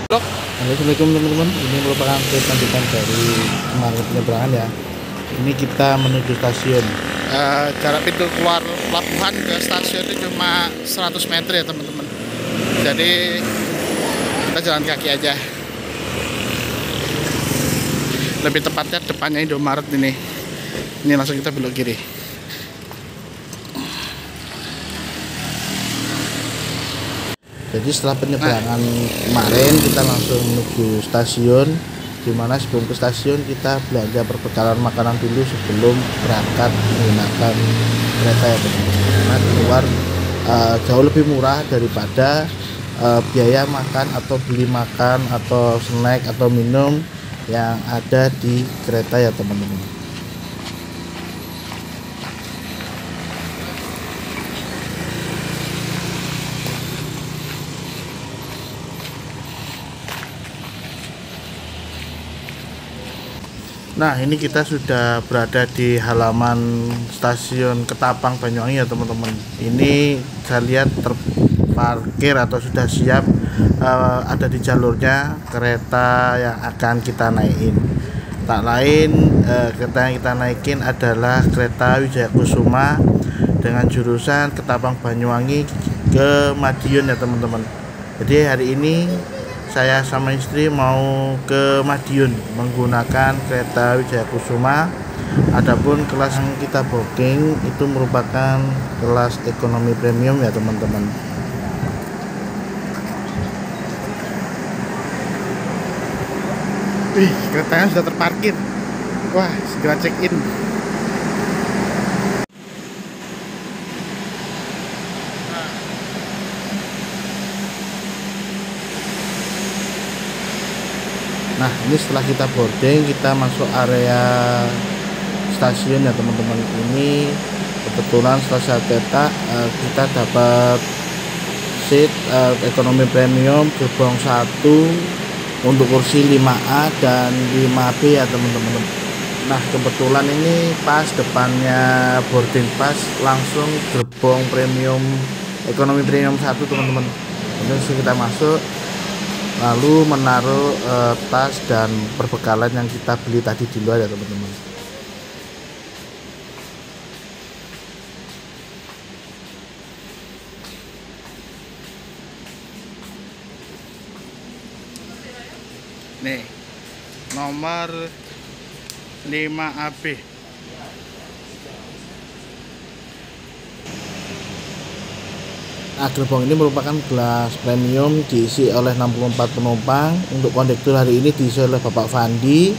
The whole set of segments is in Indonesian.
Blok. Assalamualaikum teman-teman, ini merupakan lanjutan dari kemarin penyeberangan ya. Ini kita menuju stasiun. Jarak pintu keluar pelabuhan ke stasiun itu cuma 100 meter ya teman-teman. Jadi kita jalan kaki aja. Lebih tepatnya depannya Indomaret ini. Ini langsung kita belok kiri. Jadi setelah penyeberangan kemarin kita langsung menuju stasiun, dimana sebelum ke stasiun kita belanja perbekalan makanan dulu sebelum berangkat menggunakan kereta ya teman-teman. Karena di luar jauh lebih murah daripada biaya makan atau beli makan atau snack atau minum yang ada di kereta ya teman-teman. Nah, ini kita sudah berada di halaman stasiun Ketapang Banyuwangi ya teman-teman. Ini saya lihat terparkir atau sudah siap ada di jalurnya kereta yang akan kita naikin. Tak lain kereta yang kita naikin adalah kereta Wijaya Kusuma dengan jurusan Ketapang Banyuwangi ke Madiun ya teman-teman. Jadi hari ini saya sama istri mau ke Madiun menggunakan kereta Wijaya Kusuma. Adapun kelas yang kita booking itu merupakan kelas ekonomi premium ya teman-teman. Wih, keretanya sudah terparkir. Wah, segera check in. Nah, ini setelah kita boarding, kita masuk area stasiun ya teman-teman. Ini kebetulan setelah saya cetak kita dapat seat ekonomi premium gerbong 1 untuk kursi 5A dan 5B ya teman-teman. Nah, kebetulan ini pas depannya boarding pass langsung gerbong premium ekonomi premium 1 teman-teman. Kemudian kita masuk lalu menaruh tas dan perbekalan yang kita beli tadi di luar ya teman-teman. Nih, nomor 5AB. Nah, gerbong ini merupakan kelas premium diisi oleh 64 penumpang. Untuk kondektur hari ini diisi oleh Bapak Fandi.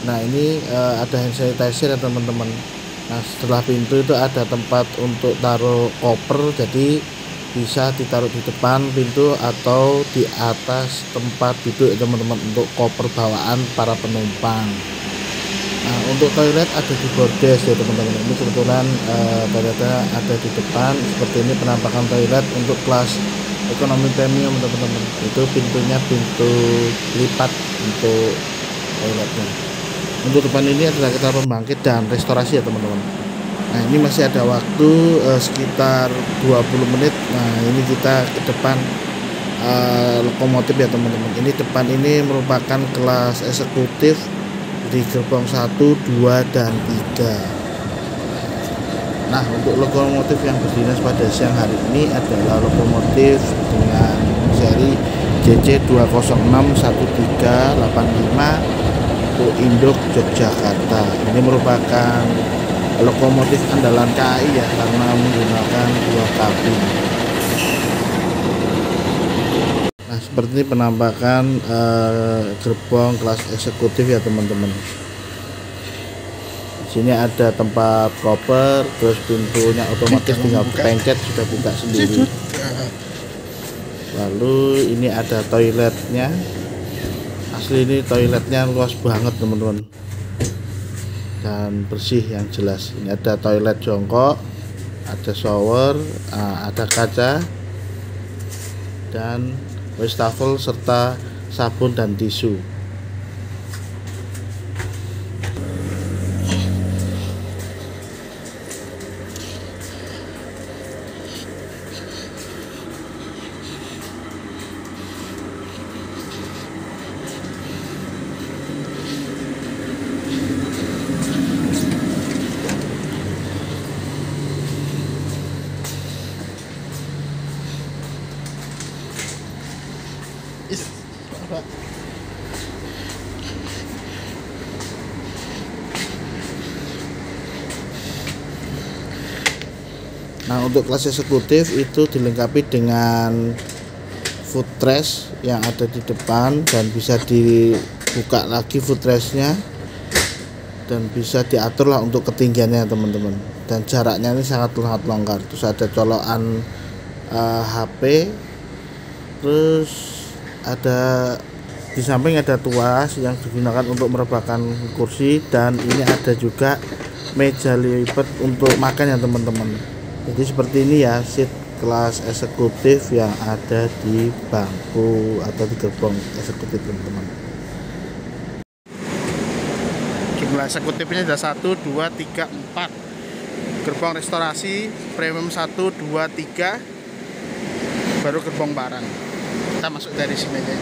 Nah, ini ada hand sanitizer ya teman-teman. Nah, setelah pintu itu ada tempat untuk taruh koper, jadi bisa ditaruh di depan pintu atau di atas tempat duduk ya teman-teman untuk koper bawaan para penumpang. Nah, untuk toilet ada di bordes ya teman-teman. Ini kebetulan toiletnya ada di depan. Seperti ini penampakan toilet untuk kelas ekonomi premium teman-teman. Itu pintunya pintu lipat untuk toiletnya. Untuk depan ini adalah kereta pembangkit dan restorasi ya teman-teman. Nah, ini masih ada waktu sekitar 20 menit. Nah, ini kita ke depan lokomotif ya teman-teman. Ini depan ini merupakan kelas eksekutif di gerbong 1, 2, dan 3. Nah, untuk lokomotif yang berdinas pada siang hari ini adalah lokomotif dengan seri JC2061385 untuk Induk Yogyakarta. Ini merupakan lokomotif andalan KAI ya, karena menggunakan 2 kabin. Nah, seperti ini penampakan gerbong kelas eksekutif ya teman-teman. Di sini ada tempat koper, terus pintunya otomatis tinggal pencet sudah buka sendiri. Lalu ini ada toiletnya. Asli ini toiletnya luas banget teman-teman. Dan bersih yang jelas. Ini ada toilet jongkok, ada shower, ada kaca dan wastafel serta sabun dan tisu. Pak. Nah, untuk kelas eksekutif itu dilengkapi dengan footrest yang ada di depan dan bisa dibuka lagi footrestnya dan bisa diatur lah untuk ketinggiannya teman-teman, dan jaraknya ini sangat longgar. Terus ada colokan HP, terus ada di samping ada tuas yang digunakan untuk merebahkan kursi, dan ini ada juga meja lipat untuk makan ya teman-teman. Jadi seperti ini ya seat kelas eksekutif yang ada di bangku atau di gerbong eksekutif teman-teman. Jumlah eksekutifnya ada 1, 2, 3, 4. Gerbong restorasi premium 1, 2, 3, baru gerbong barang. Kita masuk dari sini aja.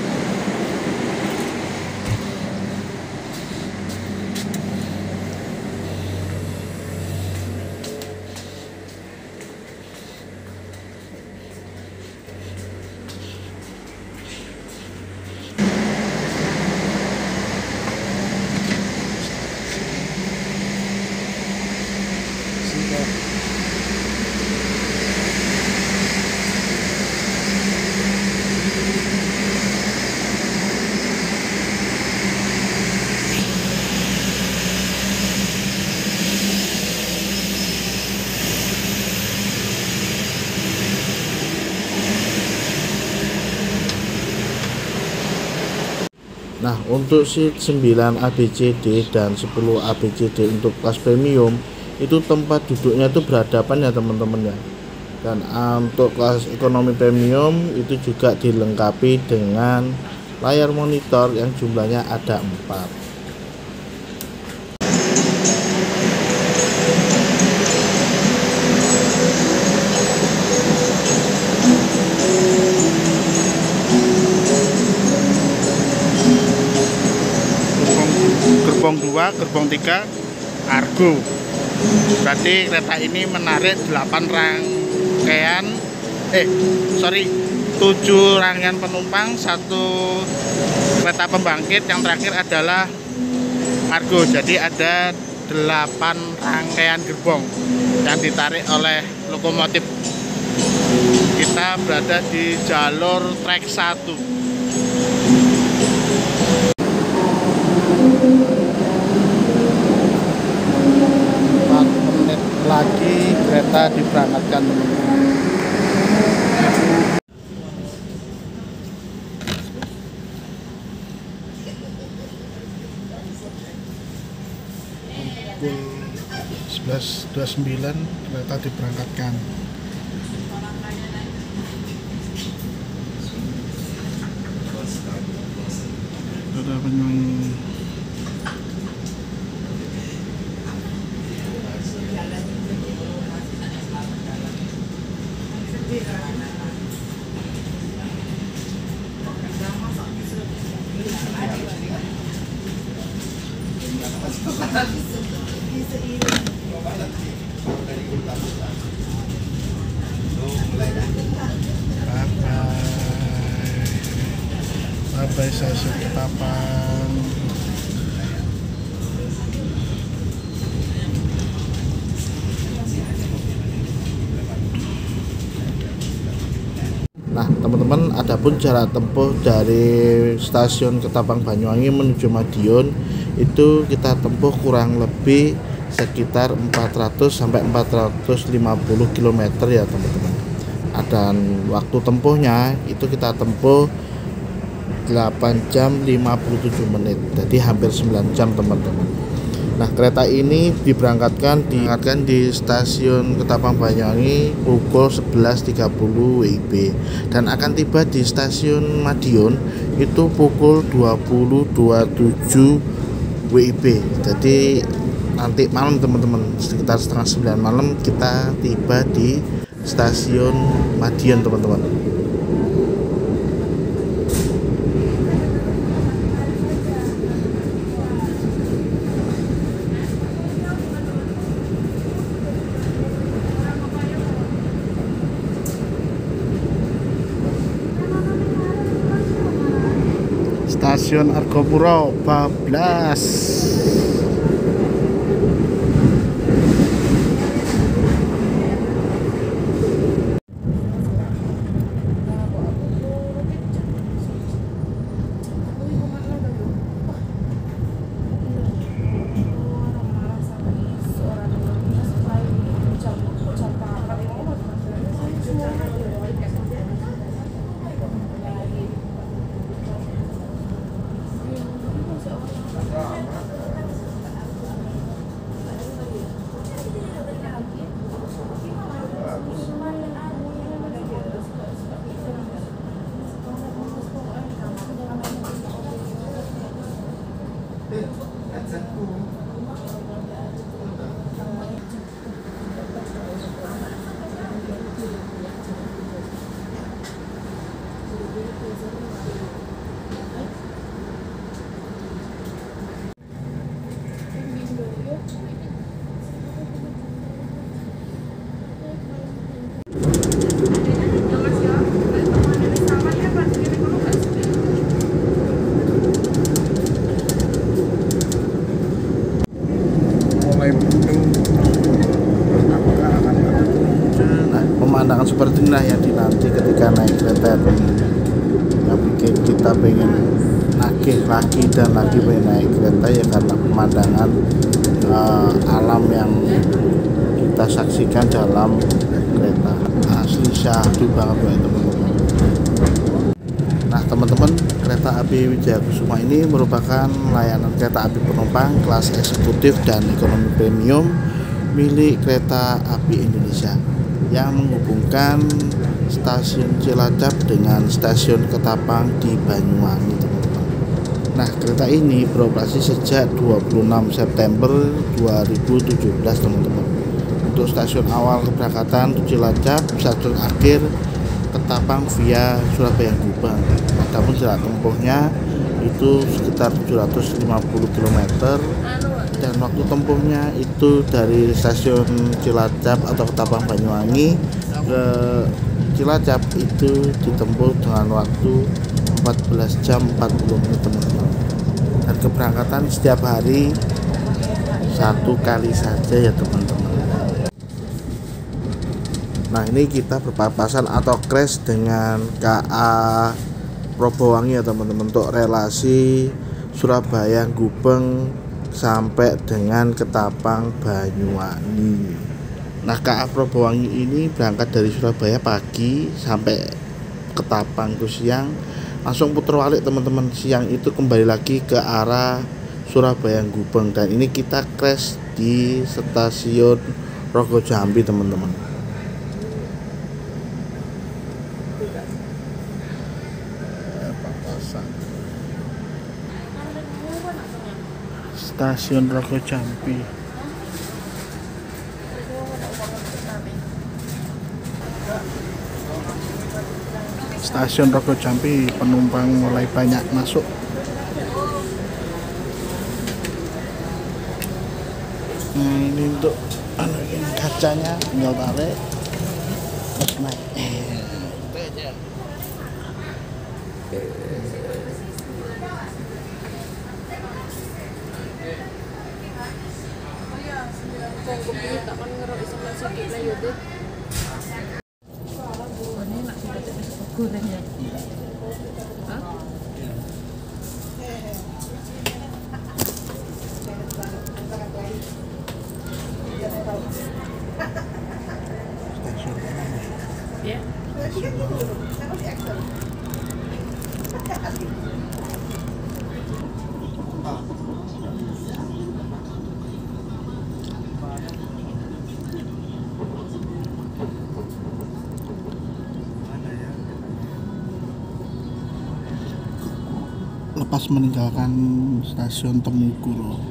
Nah, untuk seat 9 ABCD dan 10 ABCD untuk kelas premium itu tempat duduknya itu berhadapan ya teman-teman ya. Dan untuk kelas ekonomi premium itu juga dilengkapi dengan layar monitor yang jumlahnya ada 4. Gerbong 2, gerbong 3 Argo. Berarti kereta ini menarik 8 rangkaian 7 rangkaian penumpang, 1 kereta pembangkit, yang terakhir adalah Argo. Jadi ada 8 rangkaian gerbong yang ditarik oleh lokomotif. Kita berada di jalur trek 1. 4 menit lagi kereta diberangkatkan teman-teman. Pukul 11.29 kereta diberangkatkan. Ada penyung. Bye-bye stasiun Ketapang. Nah teman-teman, adapun jarak tempuh dari stasiun Ketapang Banyuwangi menuju Madiun itu kita tempuh kurang lebih sekitar 400 sampai 450 km ya teman-teman. Dan waktu tempuhnya itu kita tempuh 8 jam 57 menit, jadi hampir 9 jam teman-teman. Nah kereta ini diberangkatkan di stasiun Ketapang Banyuwangi pukul 11.30 WIB dan akan tiba di stasiun Madiun itu pukul 20.27 WIB. Jadi nanti malam teman-teman, sekitar setengah 9 malam kita tiba di stasiun Madiun teman-teman. Stasiun Argopuro bablas. Nah, pemandangan seperti inilah yang dinanti ketika naik kereta, yang bikin kita pengen nagih lagi dan lagi pengen naik kereta ya, karena pemandangan alam yang kita saksikan dalam kereta. Asli syahdu banget ya teman-teman. Nah teman-teman, kereta api Wijaya Kusuma ini merupakan layanan kereta api penumpang kelas eksekutif dan ekonomi premium milik Kereta Api Indonesia yang menghubungkan stasiun Cilacap dengan stasiun Ketapang di Banyuwangi, teman-teman. Nah, kereta ini beroperasi sejak 26 September 2017, teman-teman. Untuk stasiun awal keberangkatan Cilacap, stasiun akhir Ketapang via Surabaya Gubeng. Namun jarak tempuhnya itu sekitar 750 km dan waktu tempuhnya itu dari stasiun Cilacap atau Ketapang Banyuwangi ke Cilacap itu ditempuh dengan waktu 14 jam 40 menit, teman-teman. Dan keberangkatan setiap hari satu kali saja ya teman-teman. Nah, ini kita berpapasan atau crash dengan KA Probowangi ya teman-teman, untuk relasi Surabaya Gubeng sampai dengan Ketapang Banyuwangi. Nah, KA Probowangi ini berangkat dari Surabaya pagi sampai Ketapang itu siang, langsung putar balik teman-teman. Siang itu kembali lagi ke arah Surabaya Gubeng, dan ini kita crash di stasiun Rogojambi, teman-teman. Stasiun Rogojambi. Stasiun Rogojambi, penumpang mulai banyak masuk. Nah, ini untuk ini kacanya tinggal tarik terus naik. Lepas meninggalkan stasiun Temuguro,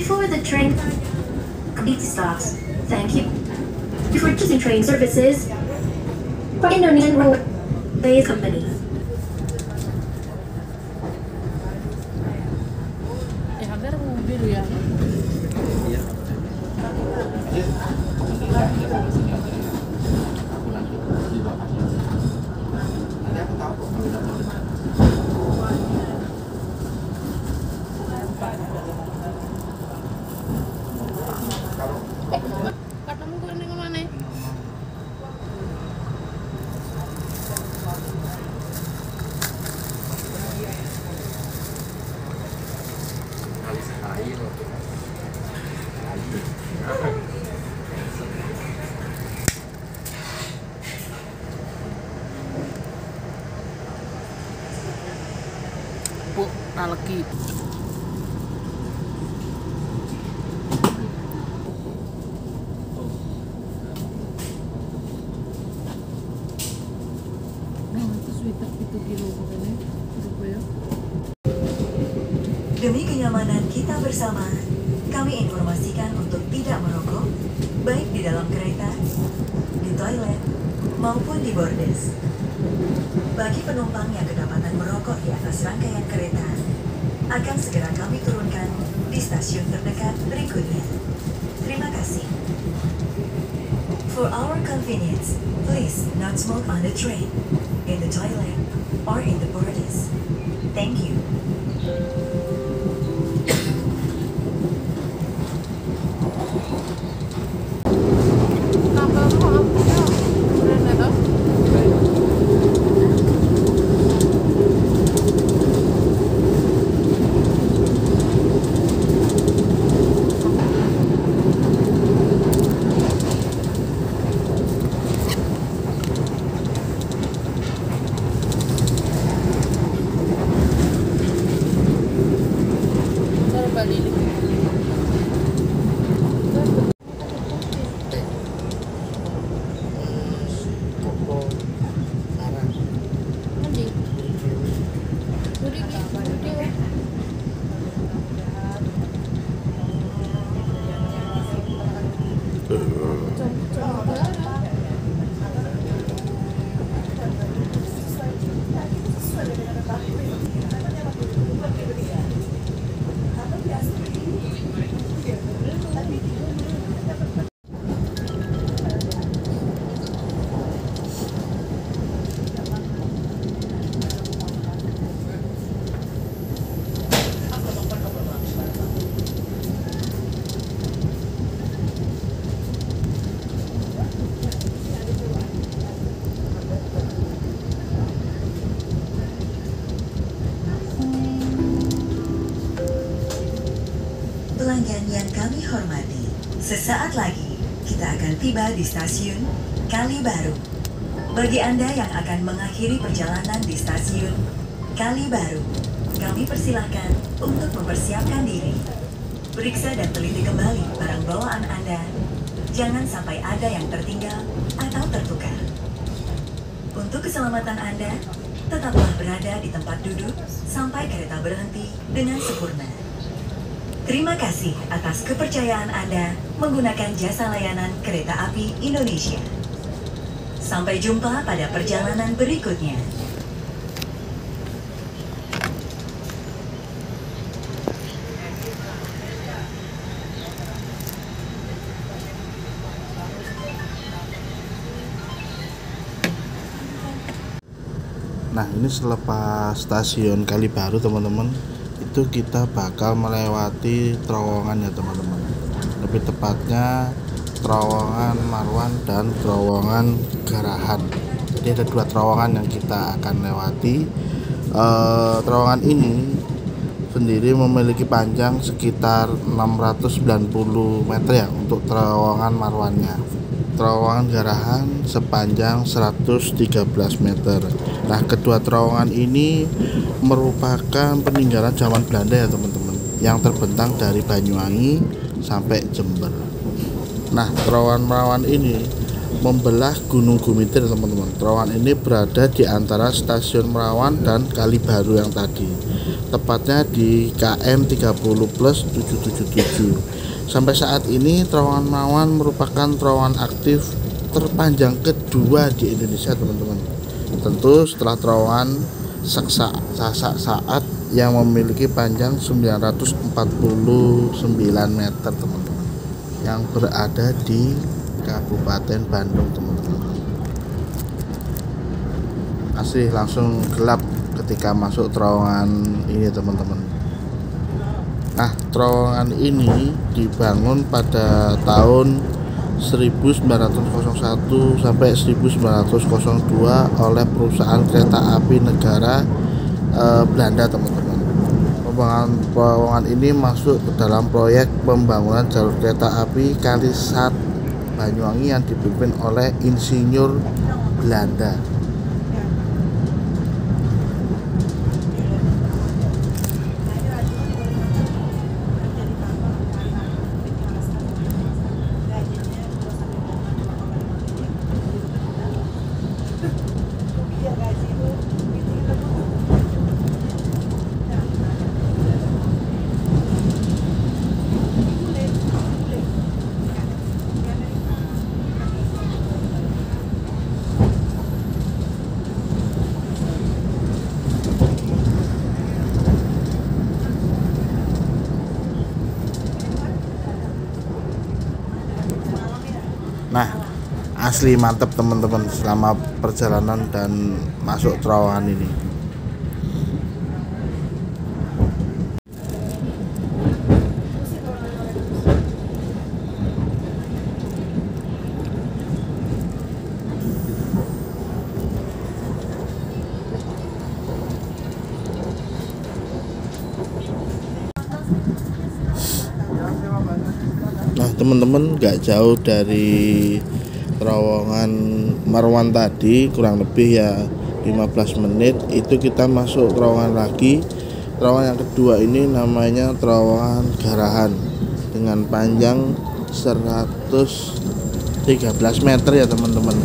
Before the train completely stops, thank you for choosing train services for Indonesian Railways Company. Lagi Demi kenyamanan kita bersama, kami informasikan untuk tidak merokok, baik di dalam kereta, di toilet, maupun di bordes. Bagi penumpang yang kedapatan merokok di atas rangkaian kereta, akan segera kami turunkan di stasiun terdekat berikutnya. Terima kasih. For our convenience, please not smoke on the train, in the toilet, or in the bordes. Thank you. Pelanggan yang kami hormati, sesaat lagi kita akan tiba di stasiun Kali Baru. Bagi Anda yang akan mengakhiri perjalanan di stasiun Kali Baru, kami persilahkan untuk mempersiapkan diri. Periksa dan teliti kembali barang bawaan Anda. Jangan sampai ada yang tertinggal atau tertukar. Untuk keselamatan Anda, tetaplah berada di tempat duduk sampai kereta berhenti dengan sempurna. Terima kasih atas kepercayaan Anda menggunakan jasa layanan Kereta Api Indonesia. Sampai jumpa pada perjalanan berikutnya. Nah, ini selepas stasiun Kali Baru teman-teman, itu kita bakal melewati terowongan ya teman-teman. Lebih tepatnya terowongan Marwan dan terowongan Garahan. Jadi ada dua terowongan yang kita akan lewati. Terowongan ini sendiri memiliki panjang sekitar 690 meter ya untuk terowongan Marwannya. Terowongan Garahan sepanjang 113 meter. Nah, kedua terowongan ini merupakan peninggalan zaman Belanda ya teman-teman, yang terbentang dari Banyuwangi sampai Jember. Nah, terowongan Marwan ini membelah Gunung Gumitir teman-teman. Terowongan ini berada di antara stasiun Merawan dan Kali Baru yang tadi, tepatnya di KM 30+777. Sampai saat ini terowongan Merawan merupakan terowongan aktif terpanjang kedua di Indonesia teman-teman. Tentu setelah terowongan Sasak yang memiliki panjang 949 meter teman-teman, yang berada di Kabupaten Bandung teman-teman. Asli langsung gelap ketika masuk terowongan ini teman-teman. Nah, terowongan ini dibangun pada tahun 1901 sampai 1902 oleh perusahaan kereta api negara Belanda teman-teman. Terowongan ini masuk ke dalam proyek pembangunan jalur kereta api Kalisat Banyuwangi yang dipimpin oleh insinyur Belanda. Nah, asli mantep teman-teman selama perjalanan dan masuk terowongan ini. Nah teman-teman, gak jauh dari terowongan Marwan tadi, kurang lebih ya 15 menit itu kita masuk terowongan lagi. Terowongan yang kedua ini namanya terowongan Garahan dengan panjang 113 meter ya teman-teman.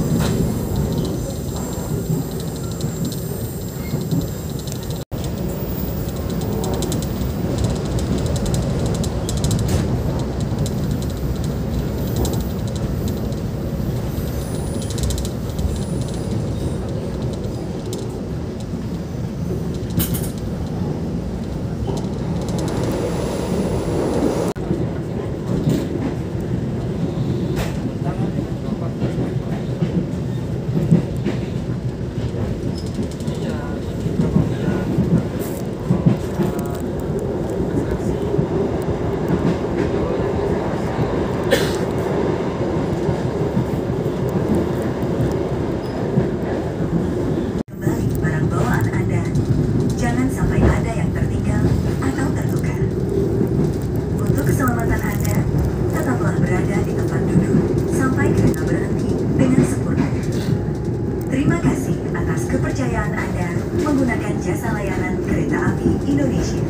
kepercayaan Anda menggunakan jasa layanan kereta api Indonesia.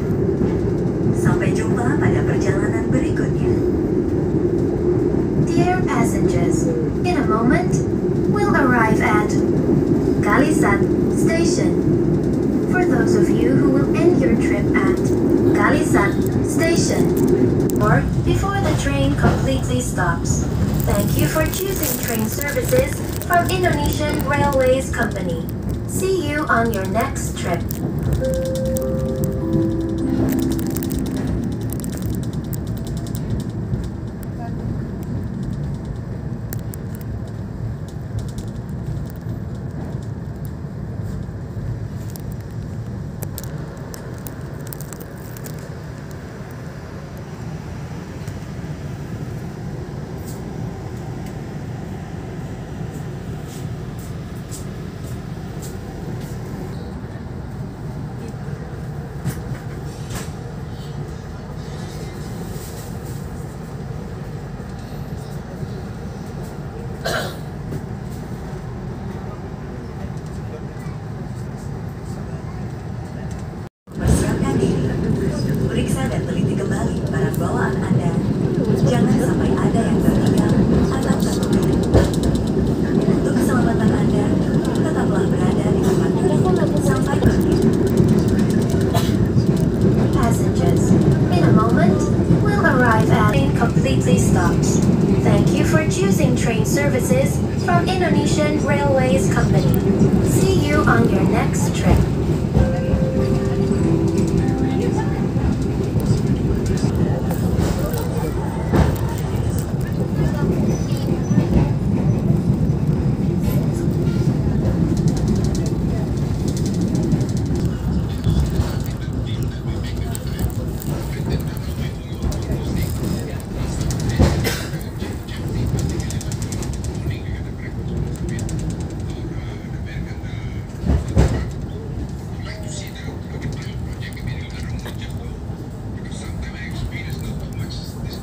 Sampai jumpa pada perjalanan berikutnya. Dear passengers, in a moment, we'll arrive at Kalisat Station. For those of you who will end your trip at Kalisat Station, or before the train completely stops, thank you for choosing train services from Indonesian Railways Company. See you on your next trip. Railways Company. See you on your next trip.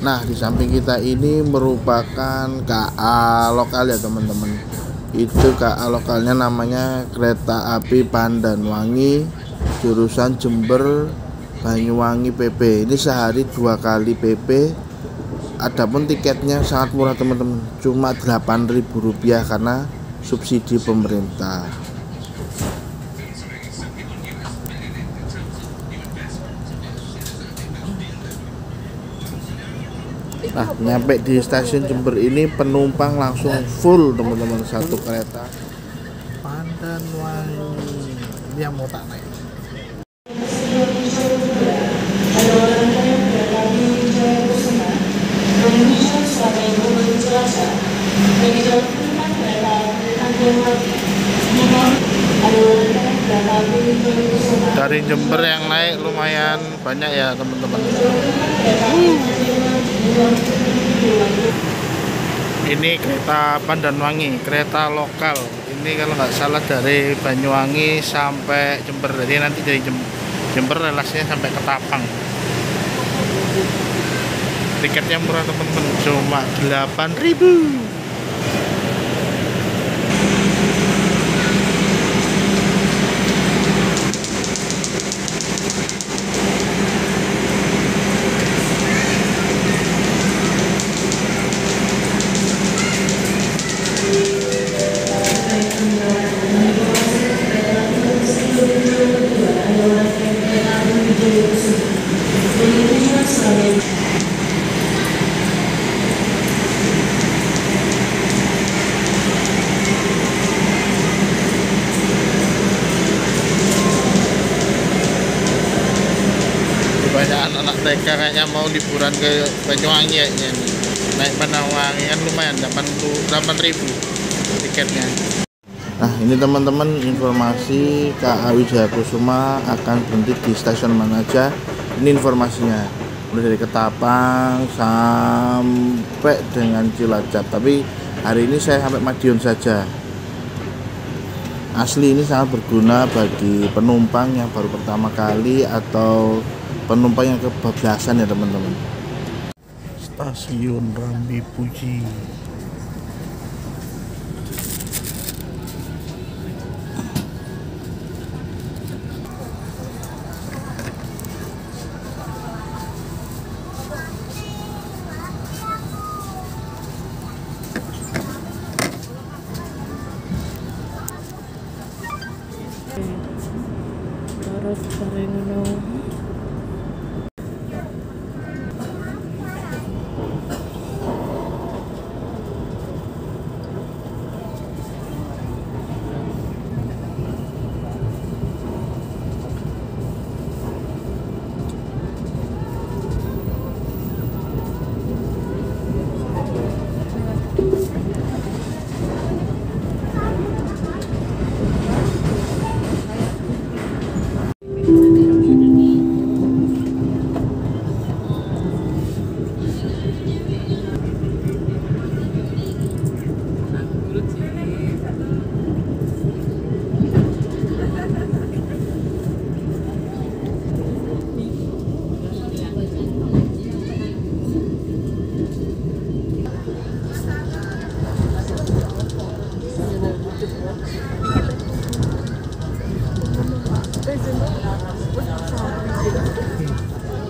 Nah, di samping kita ini merupakan KA lokal ya teman-teman. Itu KA lokalnya namanya Kereta Api Pandanwangi jurusan Jember Banyuwangi PP. Ini sehari 2 kali PP. Adapun tiketnya sangat murah teman-teman, cuma Rp8.000 karena subsidi pemerintah. Nah, nyampe di stasiun Jember ini penumpang langsung full teman-teman, satu kereta Pandanwangi. Ini yang mau tak naik. Dari Jember yang naik lumayan banyak ya teman-teman. Ini kereta Pandanwangi, kereta lokal. Ini kalau nggak salah dari Banyuwangi sampai Jember. Jadi nanti dari Jember relasnya sampai ke Tapang. Tiketnya murah teman-teman, cuma Rp8.000. Banyak anak TK kayaknya mau liburan ke Banyuwangi kayaknya nih. Naik Pandanwangi kan lumayan, 8.000 tiketnya. Nah, ini teman-teman informasi KA Wijaya Kusuma akan berhenti di stasiun mana aja. Ini informasinya, mulai dari Ketapang sampai dengan Cilacap. Tapi hari ini saya sampai Madiun saja. Asli ini sangat berguna bagi penumpang yang baru pertama kali atau penumpang yang kebablasan ya teman-teman. Stasiun Rambi Puji. Terus sering nunggu.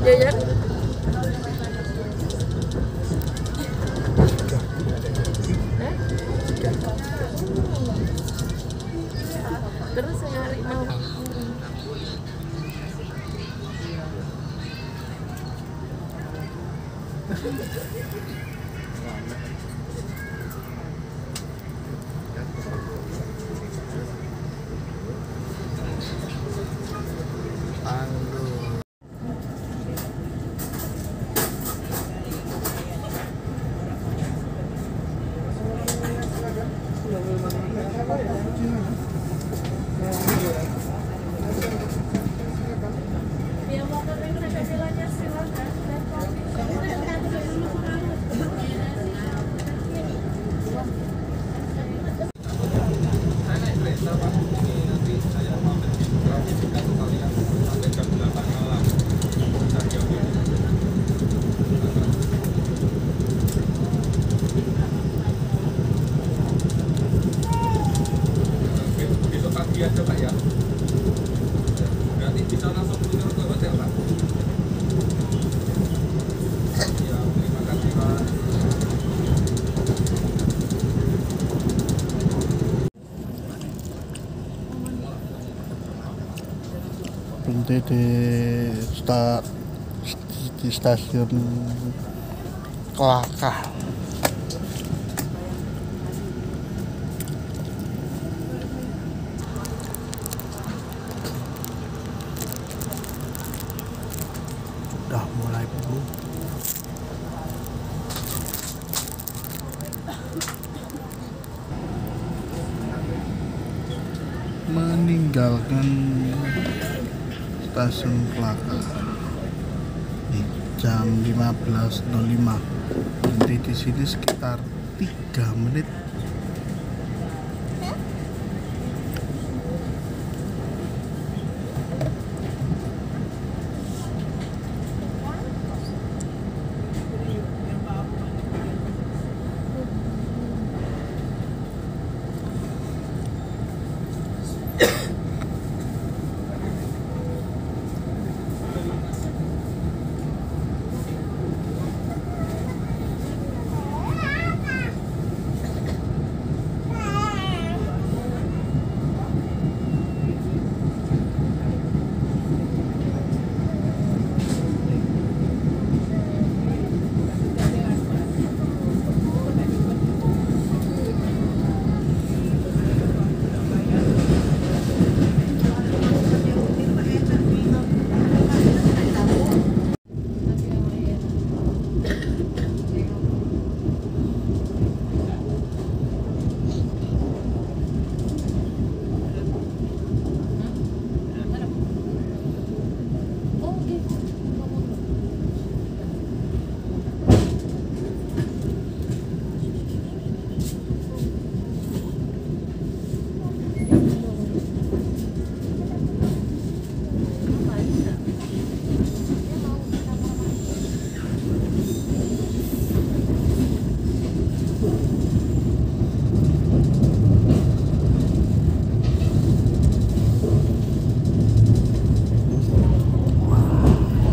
Jajan. Terus nyari mau. Besok pagi aja Pak ya. Berarti bisa langsung turun ke hotel Pak. Ya, terima kasih Pak. Berhenti di stasiun Kelakah. Udah mulai penuh. Meninggalkan stasiun Kelakah di jam 15.05. Berhenti di sini sekitar 3 menit.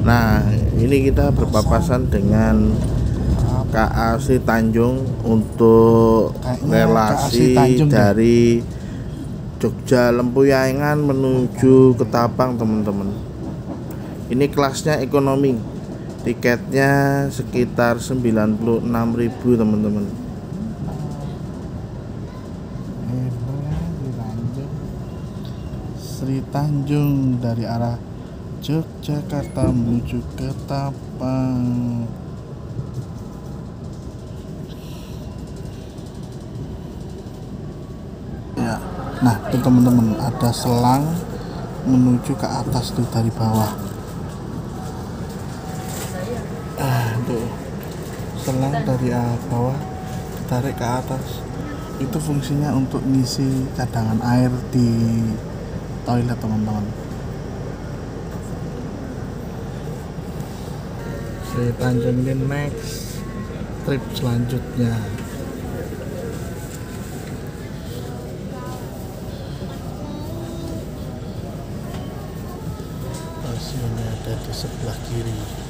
Nah, ini kita berpapasan dengan KAC Tanjung untuk relasi dari Jogja Lempuyangan menuju Ketapang, teman-teman. Ini kelasnya ekonomi. Tiketnya sekitar 96.000, teman-teman. Sri Tanjung dari arah Yogyakarta menuju Ketapang. Ya, nah itu teman-teman, ada selang menuju ke atas tuh dari bawah. Tuh selang dari bawah tarik ke atas. Itu fungsinya untuk ngisi cadangan air di toilet, teman-teman. Sri Tanjung ini next trip selanjutnya. Stasiunnya ada di sebelah kiri.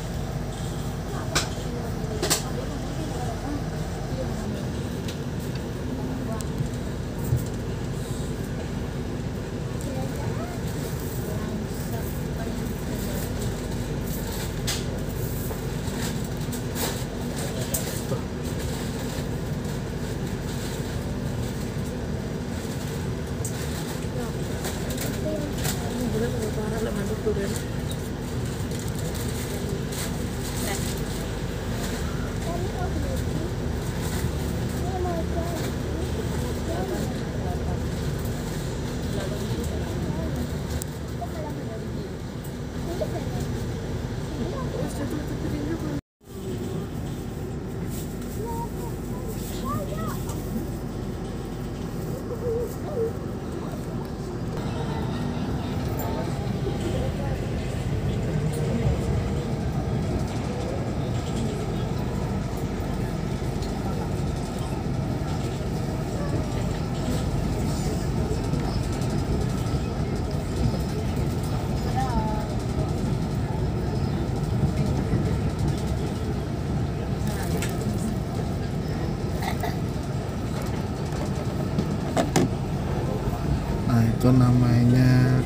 Itu namanya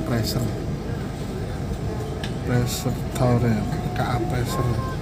pressure tower, KA pressure.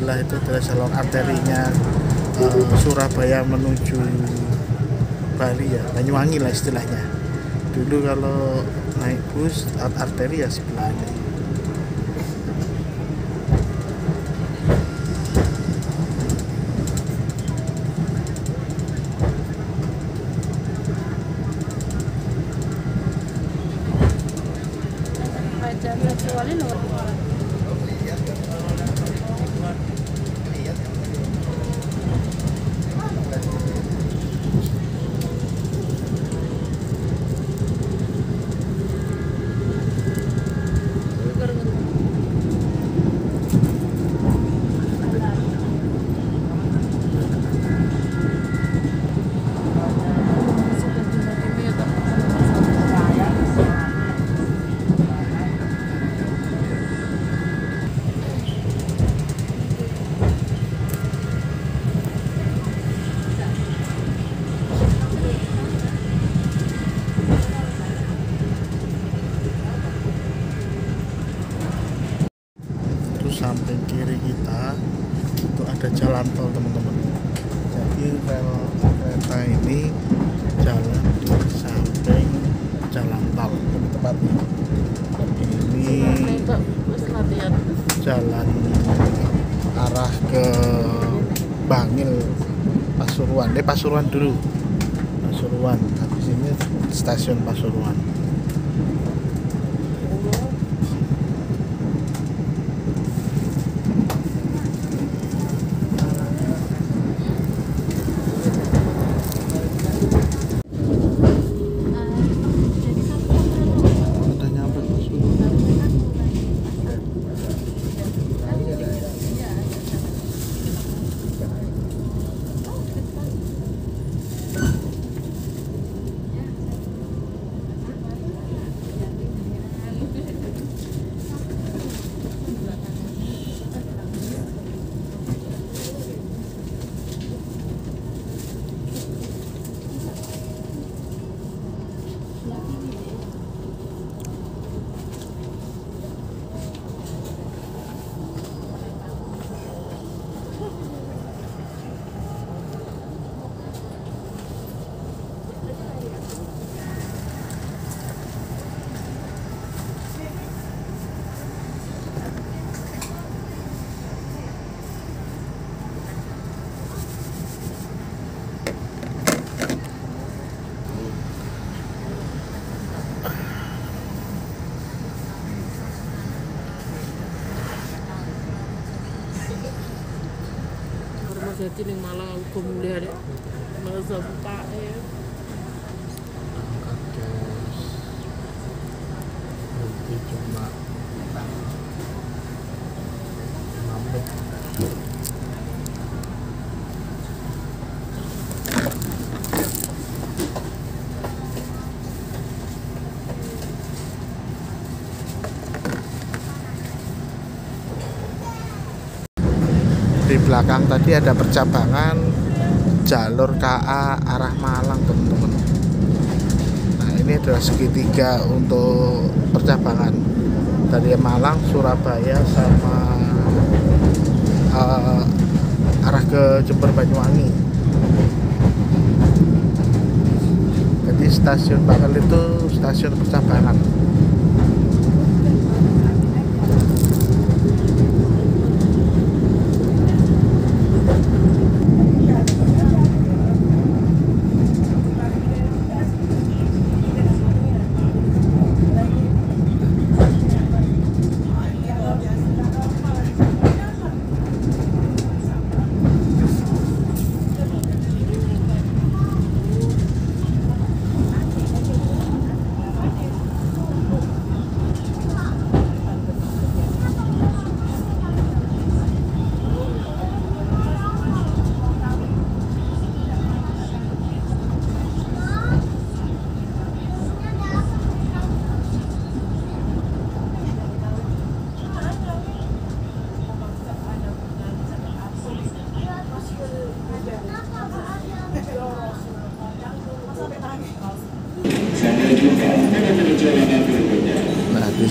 Sebelah itu adalah jalur arterinya Surabaya menuju Bali ya, Banyuwangi lah istilahnya. Dulu kalau naik bus arteri ya sebelah ini. Samping kiri kita itu ada jalan tol, teman-teman. Jadi rel kereta ini jalan di samping jalan tol tepatnya. Ini jalan arah ke Bangil, Pasuruan dulu, Pasuruan. Habis ini stasiun Pasuruan. Jadi ning Malang aku mulai ada masa Pak ya. Nanti cuma di belakang tadi ada percabangan jalur KA arah Malang, teman-teman. Nah, ini adalah segitiga untuk percabangan dari Malang, Surabaya, sama arah ke Jember, Banyuwangi. Jadi stasiun Bangil itu stasiun percabangan.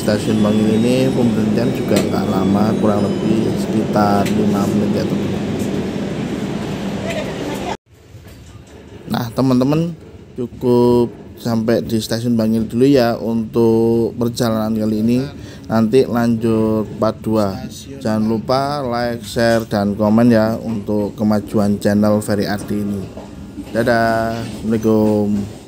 stasiun Bangil ini pemberhentian juga nggak lama, kurang lebih sekitar 5 menit ya teman-teman. Nah teman-teman, cukup sampai di stasiun Bangil dulu ya untuk perjalanan kali ini. Nanti lanjut part 2. Jangan lupa like, share, dan komen ya untuk kemajuan channel Ferry Ardi ini. Dadah, Assalamualaikum.